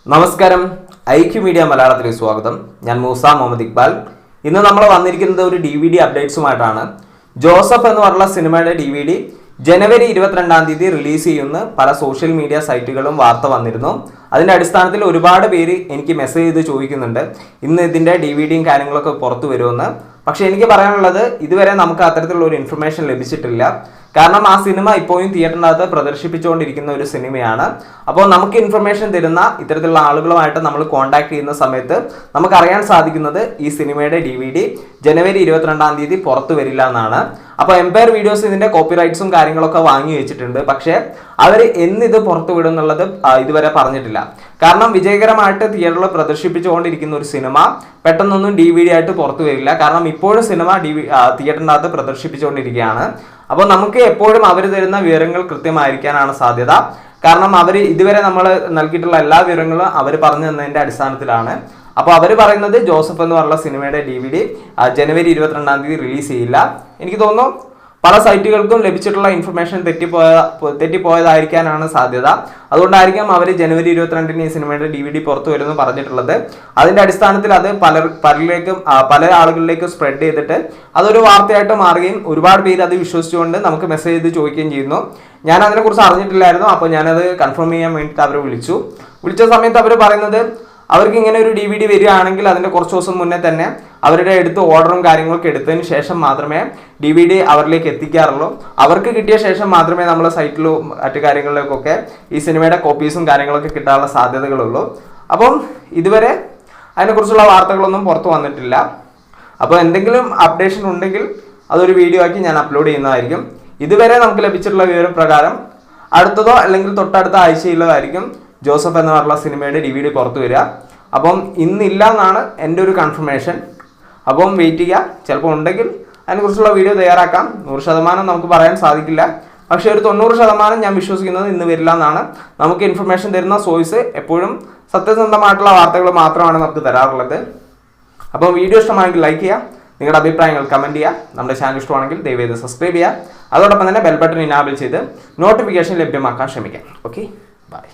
നമസ്കാരം, IQ media മലയാളത്തിലേക്ക് സ്വാഗതം. ഞാൻ മൂസ മുഹമ്മദ് ഇക്ബാൽ. ഇന്ന് നമ്മൾ വന്നിരിക്കുന്നത് ഒരു DVD അപ്ഡേറ്റ്സുമായിട്ടാണ്. ജോസഫ് എന്ന് പറഞ്ഞ സിനിമയുടെ DVD ജനുവരി 22-ാം തീയതി റിലീസ് ചെയ്യുന്ന പല സോഷ്യൽ മീഡിയ സൈറ്റുകളും വാർത്ത വന്നിരുന്നു. അതിൻ്റെ അടിസ്ഥാനത്തിൽ ഒരുപാട് പേര് എനിക്ക് മെസ്സേജ് ചെയ്ത് ചോദിക്കുന്നുണ്ട് ഇന്ന് ഇതിൻ്റെ DVDയും കാര്യങ്ങളൊക്കെ പുറത്തു വരുമെന്ന്. പക്ഷേ എനിക്ക് പറയാനുള്ളത് ഇതുവരെ നമുക്ക് അത്തരത്തിലുള്ള ഒരു ഇൻഫർമേഷൻ ലഭിച്ചിട്ടില്ല. കാരണം ആ സിനിമ ഇപ്പോഴും തിയേറ്ററിനകത്ത് പ്രദർശിപ്പിച്ചുകൊണ്ടിരിക്കുന്ന ഒരു സിനിമയാണ്. അപ്പോൾ നമുക്ക് ഇൻഫർമേഷൻ തരുന്ന ഇത്തരത്തിലുള്ള ആളുകളുമായിട്ട് നമ്മൾ കോൺടാക്ട് ചെയ്യുന്ന സമയത്ത് നമുക്കറിയാൻ സാധിക്കുന്നത് ഈ സിനിമയുടെ DVD ജനുവരി 22-ാം തീയതി പുറത്തു വരില്ല എന്നാണ്. അപ്പോൾ എംപയർ വീഡിയോസ് ഇതിൻ്റെ കോപ്പിറൈറ്റ്സും കാര്യങ്ങളൊക്കെ വാങ്ങി വെച്ചിട്ടുണ്ട്. പക്ഷേ അവർ എന്നിത് പുറത്തു വിടും എന്നുള്ളത് ഇതുവരെ പറഞ്ഞിട്ടില്ല. കാരണം വിജയകരമായിട്ട് തിയേറ്ററിൽ പ്രദർശിപ്പിച്ചുകൊണ്ടിരിക്കുന്ന ഒരു സിനിമ പെട്ടെന്നൊന്നും DVD ആയിട്ട് പുറത്തു വരില്ല. കാരണം ഇപ്പോഴും സിനിമ തിയേറ്ററിനകത്ത് പ്രദർശിപ്പിച്ചുകൊണ്ടിരിക്കുകയാണ്. അപ്പോൾ നമുക്ക് എപ്പോഴും അവർ തരുന്ന വിവരങ്ങൾ കൃത്യമായിരിക്കാനാണ് സാധ്യത. കാരണം അവർ ഇതുവരെ നമ്മൾ നൽകിയിട്ടുള്ള എല്ലാ വിവരങ്ങളും അവർ പറഞ്ഞു തന്നതിൻ്റെ അടിസ്ഥാനത്തിലാണ്. അപ്പോൾ അവർ പറയുന്നത് ജോസഫ് എന്ന് പറഞ്ഞ സിനിമയുടെ DVD ജനുവരി 22-ാം തീയതി റിലീസ് ചെയ്യില്ല. എനിക്ക് തോന്നുന്നു പല സൈറ്റുകൾക്കും ലഭിച്ചിട്ടുള്ള ഇൻഫർമേഷൻ തെറ്റിപ്പോയതായിരിക്കാനാണ് സാധ്യത. അതുകൊണ്ടായിരിക്കാം അവർ ജനുവരി 22-ന് ഈ സിനിമയുടെ DVD പുറത്തു വരുമെന്ന് പറഞ്ഞിട്ടുള്ളത്. അതിൻ്റെ അടിസ്ഥാനത്തിൽ അത് പല ആളുകളിലേക്കും സ്പ്രെഡ് ചെയ്തിട്ട് അതൊരു വാർത്തയായിട്ട് മാറുകയും ഒരുപാട് പേര് അത് വിശ്വസിച്ചുകൊണ്ട് നമുക്ക് മെസ്സേജ് ചെയ്ത് ചോദിക്കുകയും ചെയ്യുന്നു. ഞാൻ അതിനെക്കുറിച്ച് അറിഞ്ഞിട്ടില്ലായിരുന്നു. അപ്പോൾ ഞാനത് കൺഫേം ചെയ്യാൻ വേണ്ടിയിട്ട് അവരെ വിളിച്ച സമയത്ത് അവർ പറയുന്നത് അവർക്ക് ഇങ്ങനെ ഒരു DVD വരികയാണെങ്കിൽ അതിൻ്റെ കുറച്ച് ദിവസം മുന്നേ തന്നെ അവരുടെ അടുത്ത് ഓർഡറും കാര്യങ്ങളൊക്കെ എടുത്തതിന് ശേഷം മാത്രമേ DVD അവരിലേക്ക് എത്തിക്കാറുള്ളൂ. അവർക്ക് കിട്ടിയ ശേഷം മാത്രമേ നമ്മുടെ സൈറ്റിലും മറ്റു കാര്യങ്ങളിലേക്കൊക്കെ ഈ സിനിമയുടെ കോപ്പീസും കാര്യങ്ങളൊക്കെ കിട്ടാനുള്ള സാധ്യതകളുള്ളൂ. അപ്പം ഇതുവരെ അതിനെക്കുറിച്ചുള്ള വാർത്തകളൊന്നും പുറത്തു വന്നിട്ടില്ല. അപ്പോൾ എന്തെങ്കിലും അപ്ഡേഷൻ ഉണ്ടെങ്കിൽ അതൊരു വീഡിയോ ആക്കി ഞാൻ അപ്ലോഡ് ചെയ്യുന്നതായിരിക്കും. ഇതുവരെ നമുക്ക് ലഭിച്ചിട്ടുള്ള വിവരപ്രകാരം അടുത്തതോ അല്ലെങ്കിൽ തൊട്ടടുത്ത ആഴ്ചയിലതായിരിക്കും ജോസഫ് എന്ന് പറഞ്ഞ സിനിമയുടെ DVD പുറത്തു വരിക. അപ്പം ഇന്നില്ല എന്നാണ് എൻ്റെ ഒരു കൺഫർമേഷൻ. അപ്പം വെയിറ്റ് ചെയ്യുക. ചിലപ്പോൾ ഉണ്ടെങ്കിൽ അതിനെക്കുറിച്ചുള്ള വീഡിയോ തയ്യാറാക്കാം. 100% നമുക്ക് പറയാൻ സാധിക്കില്ല. പക്ഷേ ഒരു 90% ഞാൻ വിശ്വസിക്കുന്നത് ഇന്ന് വരില്ല എന്നാണ്. നമുക്ക് ഇൻഫർമേഷൻ തരുന്ന സോഴ്സ് എപ്പോഴും സത്യസന്ധമായിട്ടുള്ള വാർത്തകൾ മാത്രമാണ് നമുക്ക് തരാറുള്ളത്. അപ്പോൾ വീഡിയോ ഇഷ്ടമാണെങ്കിൽ ലൈക്ക് ചെയ്യുക, നിങ്ങളുടെ അഭിപ്രായങ്ങൾ കമൻറ്റ് ചെയ്യുക. നമ്മുടെ ചാനൽ ഇഷ്ടമാണെങ്കിൽ ദയവേത് സബ്സ്ക്രൈബ് ചെയ്യുക. അതോടൊപ്പം തന്നെ ബെൽ ബട്ടൺ ഇനാബിൾ ചെയ്ത് നോട്ടിഫിക്കേഷൻ ലഭ്യമാക്കാൻ ശ്രമിക്കാം. Okay, by.